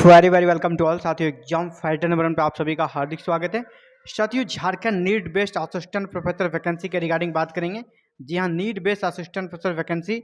Very very welcome to all साथियों। Exam fighter number 1 पे आप सभी का हार्दिक स्वागत है। साथियों, Jharkhand NEET based assistant professor vacancy के रिगार्डिंग बात करेंगे। जी हाँ, NEET based assistant professor vacancy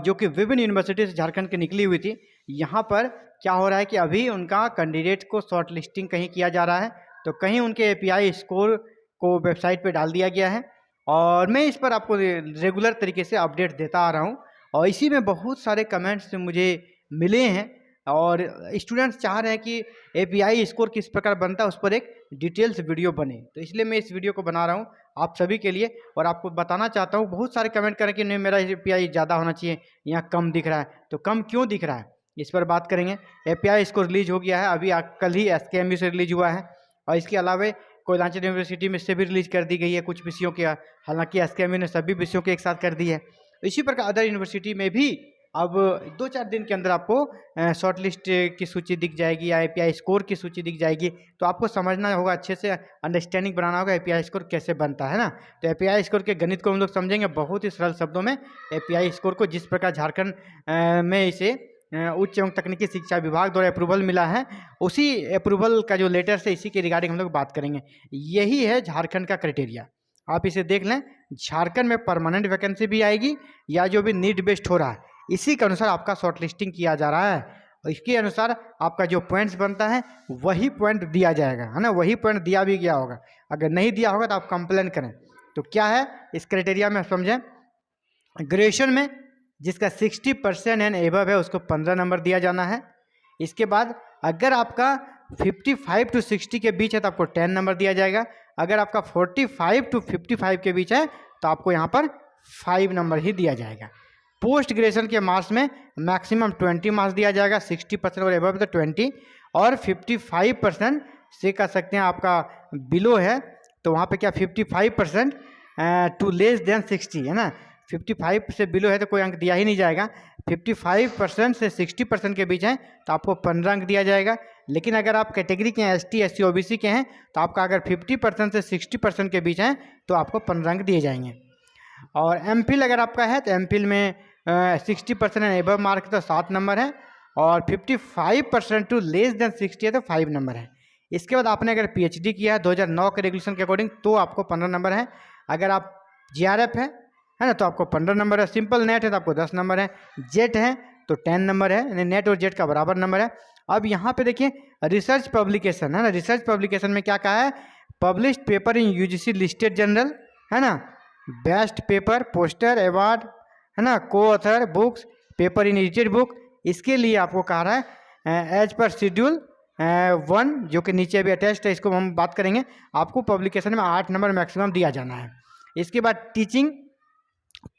जो कि विभिन्न यूनिवर्सिटी से झारखंड की निकली हुई थी। यहाँ पर क्या हो रहा है कि अभी उनका कैंडिडेट को शॉर्ट लिस्टिंग कहीं किया जा रहा है, तो कहीं उनके API स्कोर को वेबसाइट पर डाल दिया गया है और मैं इस पर आपको रेगुलर तरीके से अपडेट देता आ रहा हूँ। और इसी में बहुत सारे कमेंट्स मुझे मिले हैं और स्टूडेंट्स चाह रहे हैं कि API स्कोर किस प्रकार बनता है उस पर एक डिटेल्स वीडियो बने, तो इसलिए मैं इस वीडियो को बना रहा हूँ आप सभी के लिए। और आपको बताना चाहता हूँ, बहुत सारे कमेंट करें कि नहीं मेरा API ज़्यादा होना चाहिए, यहाँ कम दिख रहा है, तो कम क्यों दिख रहा है इस पर बात करेंगे। API स्कोर रिलीज हो गया है, अभी कल ही SKMU से रिलीज हुआ है और इसके अलावा कोयलांचल यूनिवर्सिटी में से भी रिलीज कर दी गई है कुछ विषयों के, हालांकि SKMU ने सभी विषयों के एक साथ कर दी है। इसी प्रकार अदर यूनिवर्सिटी में भी अब 2-4 दिन के अंदर आपको शॉर्ट लिस्ट की सूची दिख जाएगी या API स्कोर की सूची दिख जाएगी, तो आपको समझना होगा, अच्छे से अंडरस्टैंडिंग बनाना होगा API स्कोर कैसे बनता है ना। तो API स्कोर के गणित को हम लोग समझेंगे बहुत ही सरल शब्दों में। API स्कोर को जिस प्रकार झारखंड में इसे उच्च एवं तकनीकी शिक्षा विभाग द्वारा अप्रूवल मिला है, उसी अप्रूवल का जो लेटर से इसी के रिगार्डिंग हम लोग बात करेंगे। यही है झारखंड का क्राइटेरिया, आप इसे देख लें। झारखंड में परमानेंट वैकेंसी भी आएगी या जो भी नीट बेस्ड हो रहा है इसी के अनुसार आपका शॉर्ट लिस्टिंग किया जा रहा है और इसके अनुसार आपका जो पॉइंट्स बनता है वही पॉइंट दिया जाएगा, है ना। वही पॉइंट दिया भी गया होगा, अगर नहीं दिया होगा तो आप कंप्लेन करें। तो क्या है इस क्राइटेरिया में समझें। ग्रेजुएशन में जिसका 60% एंड एबव है उसको 15 नंबर दिया जाना है। इसके बाद अगर आपका 55 to 60 के बीच है तो आपको 10 नंबर दिया जाएगा। अगर आपका 45 to 55 के बीच है तो आपको यहाँ पर 5 नंबर ही दिया जाएगा। पोस्ट ग्रेजुएशन के मार्क्स में मैक्सिमम 20 मार्क्स दिया जाएगा, 60% और एबव तो 20, और 55% से कह सकते हैं आपका बिलो है तो वहाँ पे क्या 55% टू लेस देन 60 है ना। 55 से बिलो है तो कोई अंक दिया ही नहीं जाएगा। 55% से 60% के बीच हैं तो आपको 15 अंक दिया जाएगा। लेकिन अगर आप कैटेगरी के हैं ST SC OBC के हैं तो आपका अगर 50% से 60% के बीच हैं तो आपको 15 अंक दिए जाएंगे। और MPhil अगर आपका है तो MPhil में 60% एंड एबव मार्क तो 7 नंबर है और 55% टू लेस देन 60 है तो 5 नंबर है। इसके बाद आपने अगर PhD किया है 2009 के रेगुलेशन के अकॉर्डिंग तो आपको 15 नंबर है। अगर आप GRF है ना तो आपको 15 नंबर है। सिंपल नेट है तो आपको 10 नंबर है। जेट है तो 10 नंबर है, नेट और जेट का बराबर नंबर है। अब यहाँ पे देखिए रिसर्च पब्लिकेशन है ना। रिसर्च पब्लिकेशन में क्या कहा है, published paper in UGC listed journal है ना, बेस्ट पेपर, पोस्टर अवार्ड है ना, को author books, paper in edited book, इसके लिए आपको कहा रहा है एज पर शेड्यूल 1 जो कि नीचे अभी अटैच्ड है, इसको हम बात करेंगे। आपको पब्लिकेशन में 8 नंबर मैक्सिमम दिया जाना है। इसके बाद टीचिंग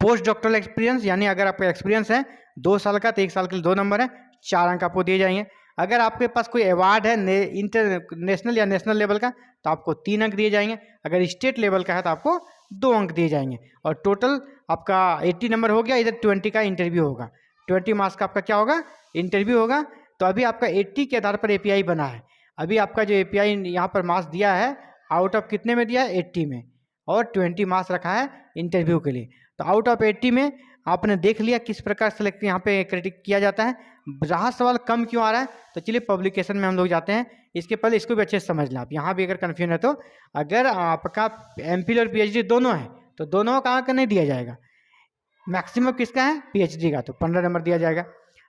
पोस्ट डॉक्टरल एक्सपीरियंस, यानी अगर आपका एक्सपीरियंस है 2 साल का तो 1 साल के लिए 2 नंबर है, 4 अंक आपको दिए जाएंगे। अगर आपके पास कोई अवार्ड है इंटरनेशनल या नेशनल लेवल का तो आपको 3 अंक दिए जाएंगे। अगर स्टेट लेवल का है तो आपको 2 अंक दिए जाएंगे। और टोटल आपका 80 नंबर हो गया। इधर 20 का इंटरव्यू होगा, 20 मार्क्स का आपका क्या होगा, इंटरव्यू होगा। तो अभी आपका 80 के आधार पर API बना है। अभी आपका जो API यहाँ पर मार्क्स दिया है आउट ऑफ कितने में दिया है, 80 में, और 20 मार्क्स रखा है इंटरव्यू के लिए। तो आउट ऑफ 80 में आपने देख लिया किस प्रकार सेलेक्ट यहाँ पे क्रिटिक किया जाता है। रहा सवाल कम क्यों आ रहा है, तो चलिए पब्लिकेशन में हम लोग जाते हैं। इसके पहले इसको भी अच्छे से समझ लें आप, यहाँ भी अगर कन्फ्यूजन है तो अगर आपका MPhil और PhD दोनों है तो दोनों का अंक नहीं दिया जाएगा। मैक्सिमम किसका है, PhD का, तो 15 नंबर दिया जाएगा।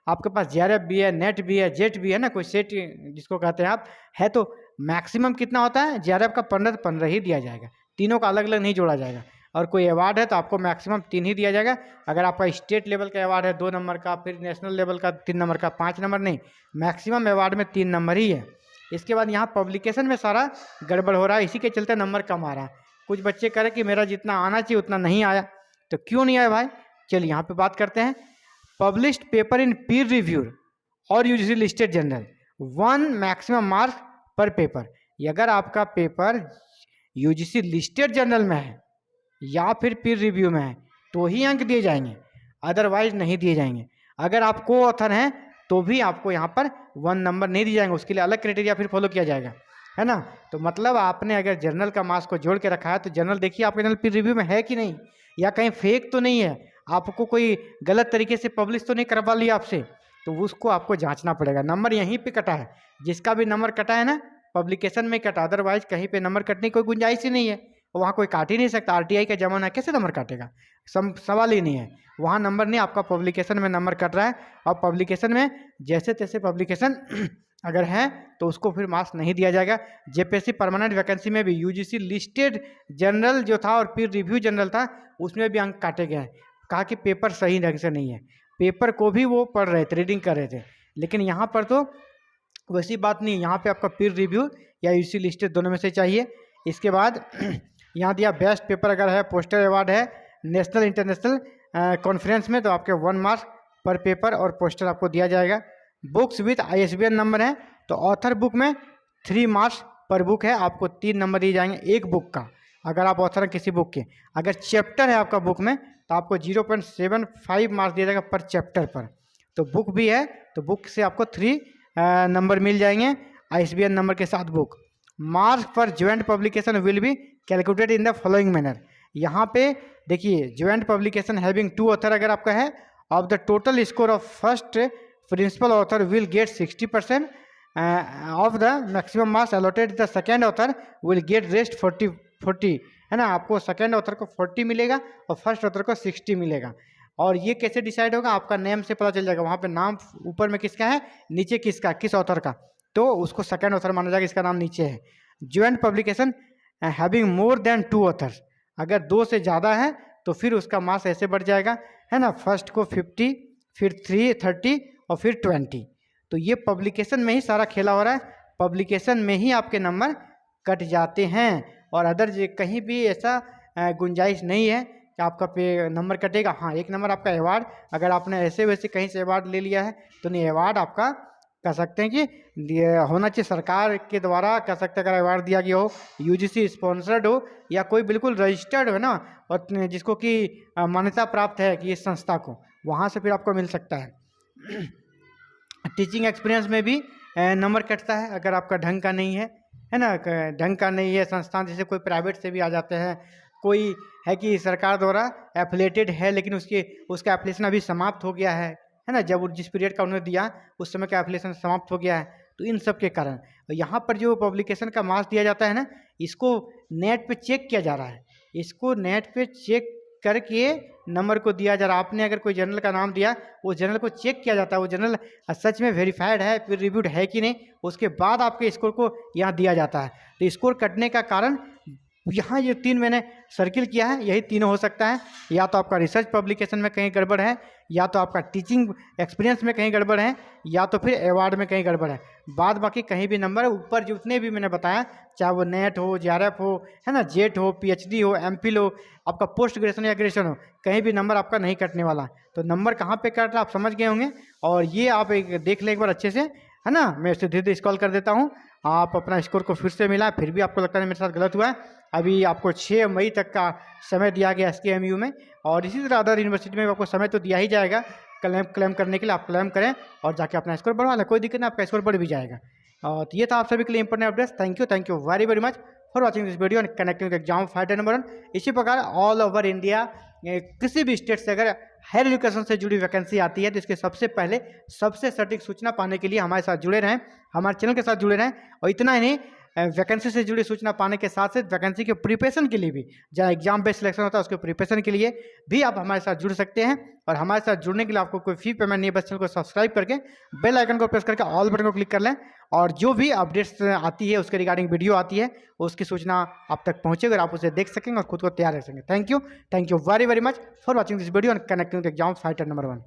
आपके पास GRF भी है, नेट भी है, जेट भी है ना, कोई सेट जिसको कहते हैं आप है, तो मैक्सिमम कितना होता है, GRF का 15 तो 15 ही दिया जाएगा, तीनों का अलग अलग नहीं जोड़ा जाएगा। और कोई अवार्ड है तो आपको मैक्सिमम 3 ही दिया जाएगा। अगर आपका स्टेट लेवल का अवार्ड है 2 नंबर का, फिर नेशनल लेवल का 3 नंबर का, 5 नंबर नहीं, मैक्सिमम अवार्ड में 3 नंबर ही है। इसके बाद यहाँ पब्लिकेशन में सारा गड़बड़ हो रहा है, इसी के चलते नंबर कम आ रहा है। कुछ बच्चे कह रहे कि मेरा जितना आना चाहिए उतना नहीं आया, तो क्यों नहीं आया भाई, चलिए यहाँ पे बात करते हैं। Published paper in Pir reviewed और UGC listed journal 1 maximum marks पर पेपर। अगर आपका पेपर UGC लिस्टेड जर्नल में है या फिर पीर रिव्यू में है तो ही अंक दिए जाएंगे, अदरवाइज नहीं दिए जाएंगे। अगर आप को ऑथर हैं तो भी आपको यहाँ पर 1 नंबर नहीं दिए जाएंगे, उसके लिए अलग क्राइटेरिया फिर फॉलो किया जाएगा, है ना। तो मतलब आपने अगर जर्नल का मार्क्स को जोड़ के रखा है तो जर्नल देखिए आपका जर्नल पीर रिव्यू में है कि नहीं, या कहीं फेक तो नहीं है, आपको कोई गलत तरीके से पब्लिश तो नहीं करवा लिया आपसे, तो उसको आपको जांचना पड़ेगा। नंबर यहीं पे कटा है, जिसका भी नंबर कटा है ना पब्लिकेशन में कटा, अदरवाइज कहीं पे नंबर कटने की कोई गुंजाइश ही नहीं है। वहाँ कोई काट ही नहीं सकता, आरटीआई का जमाना है, कैसे नंबर काटेगा, सवाल ही नहीं है। वहाँ नंबर नहीं, आपका पब्लिकेशन में नंबर कट रहा है। और पब्लिकेशन में जैसे तैसे पब्लिकेशन अगर है तो उसको फिर मार्क्स नहीं दिया जाएगा। जेपीएससी परमानेंट वैकेंसी में भी यूजीसी लिस्टेड जनरल जो था और पीर रिव्यू जनरल था, उसमें भी अंक काटे गए हैं। कहा कि पेपर सही ढंग से नहीं है, पेपर को भी वो पढ़ रहे थे, रीडिंग कर रहे थे। लेकिन यहाँ पर तो वैसी बात नहीं, यहाँ पे आपका पीर रिव्यू या यूजीसी लिस्टेड दोनों में से चाहिए। इसके बाद यहाँ दिया बेस्ट पेपर अगर है, पोस्टर अवार्ड है नेशनल इंटरनेशनल कॉन्फ्रेंस में, तो आपके 1 मार्क्स पर पेपर और पोस्टर आपको दिया जाएगा। बुक्स विथ ISBN नंबर है तो ऑथर बुक में 3 मार्क्स पर बुक है, आपको 3 नंबर दिए जाएंगे एक बुक का, अगर आप ऑथर हैं किसी बुक के। अगर चैप्टर है आपका बुक में तो आपको 0.75 मार्क्स दिया जाएगा पर चैप्टर पर। तो बुक भी है तो बुक से आपको 3 नंबर मिल जाएंगे ISBN नंबर के साथ बुक। मार्क्स पर joint publication will be calculated in the following manner. यहाँ पे देखिए ज्वाइंट पब्लिकेशन हैविंग 2 ऑथर अगर आपका है, of the total score of first principle author will get 60% of the maximum marks allotted, the second author will get rest 40 है ना। आपको second author को 40 मिलेगा और फर्स्ट ऑथर को 60 मिलेगा। और ये कैसे डिसाइड होगा, आपका नेम से पता चल जाएगा, वहाँ पे नाम ऊपर में किसका है, नीचे किसका, किस ऑथर का, तो उसको सेकेंड ऑथर माना जाएगा, इसका नाम नीचे है। Joint publication having more than 2 authors, अगर 2 से ज़्यादा है तो फिर उसका मार्क्स ऐसे बढ़ जाएगा है ना, फर्स्ट को 50, फिर 30 और फिर 20। तो ये पब्लिकेशन में ही सारा खेला हो रहा है, पब्लिकेशन में ही आपके नंबर कट जाते हैं। और अदर कहीं भी ऐसा गुंजाइश नहीं है कि आपका पे नंबर कटेगा। हाँ, एक नंबर आपका अवार्ड, अगर आपने ऐसे वैसे कहीं से अवार्ड ले लिया है तो नहीं, अवार्ड आपका कह सकते हैं कि होना चाहिए सरकार के द्वारा, कह सकते हैं अगर अवार्ड दिया गया हो, यूजीसी स्पॉन्सर्ड हो या कोई बिल्कुल रजिस्टर्ड हो ना, और जिसको कि मान्यता प्राप्त है कि इस संस्था को, वहाँ से फिर आपको मिल सकता है। टीचिंग एक्सपीरियंस में भी नंबर कटता है अगर आपका ढंग का नहीं है ना, ढंग का नहीं है संस्थान, जैसे कोई प्राइवेट से भी आ जाते हैं, कोई है कि सरकार द्वारा एफिलेटेड है लेकिन उसका एप्लीकेशन अभी समाप्त हो गया है ना, जब जिस पीरियड का उन्होंने दिया उस समय का एप्लीकेशन समाप्त हो गया है, तो इन सब के कारण यहाँ पर जो पब्लिकेशन का मार्क्स दिया जाता है ना, इसको नेट पे चेक किया जा रहा है, इसको नेट पे चेक करके नंबर को दिया जा रहा है। आपने अगर कोई जर्नल का नाम दिया, वो जर्नल को चेक किया जाता है, वो जर्नल सच में वेरीफाइड है, फिर रिव्यूड है कि नहीं, उसके बाद आपके स्कोर को यहाँ दिया जाता है। तो स्कोर कटने का कारण यहाँ ये 3 मैंने सर्किल किया है, यही तीनों हो सकता है, या तो आपका रिसर्च पब्लिकेशन में कहीं गड़बड़ है, या तो आपका टीचिंग एक्सपीरियंस में कहीं गड़बड़ है, या तो फिर अवार्ड में कहीं गड़बड़ है। बाद बाकी कहीं भी नंबर ऊपर जितने भी मैंने बताया, चाहे वो नेट हो, JRF हो, है ना, जेट हो, PhD हो, MPhil हो, आपका पोस्ट ग्रेजुएशन या ग्रेजुएशन हो, कहीं भी नंबर आपका नहीं कटने वाला। तो नंबर कहाँ पे कट रहा है आप समझ गए होंगे, और ये आप एक देख लें एक बार अच्छे से, है ना। मैं इसे धीरे धीरे स्क्रॉल कर देता हूँ, आप अपना स्कोर को फिर से मिला, फिर भी आपको लगता है मेरे साथ गलत हुआ है। अभी आपको 6 मई तक का समय दिया गया SKMU में, और इसी तरह अदर यूनिवर्सिटी में आपको समय तो दिया ही जाएगा क्लेम करने के लिए। आप क्लेम करें और जाके अपना स्कोर बढ़वा लें, कोई दिक्कत नहीं, आपका स्कोर बढ़ भी जाएगा। तो ये था आप सभी के लिए important updates. Thank you very very much for watching this video and connecting exam fighter number 1। इसी प्रकार ऑल ओवर इंडिया किसी भी स्टेट से अगर हायर एजुकेशन से जुड़ी वैकेंसी आती है तो इसके सबसे पहले सबसे सटीक सूचना पाने के लिए हमारे साथ जुड़े रहें, हमारे चैनल के साथ जुड़े रहें। और इतना ही नहीं, वैकेंसी से जुड़ी सूचना पाने के साथ साथ वैकेंसी के प्रिपरेशन के लिए भी, जहाँ एग्जाम बेस्ड सिलेक्शन होता है उसके प्रिपरेशन के लिए भी आप हमारे साथ जुड़ सकते हैं। और हमारे साथ जुड़ने के लिए आपको कोई फी पेमेंट नहीं है, बस चैनल को सब्सक्राइब करके बेल आइकन को प्रेस करके ऑल बटन को क्लिक कर लें, और जो भी अपडेट्स आती है उसके रिगार्डिंग वीडियो आती है उसकी सूचना आप तक पहुँचेगी और आप उसे देख सकेंगे और खुद को तैयार रख सकेंगे। Thank you very very much for watching this video and connecting exam fighter number 1।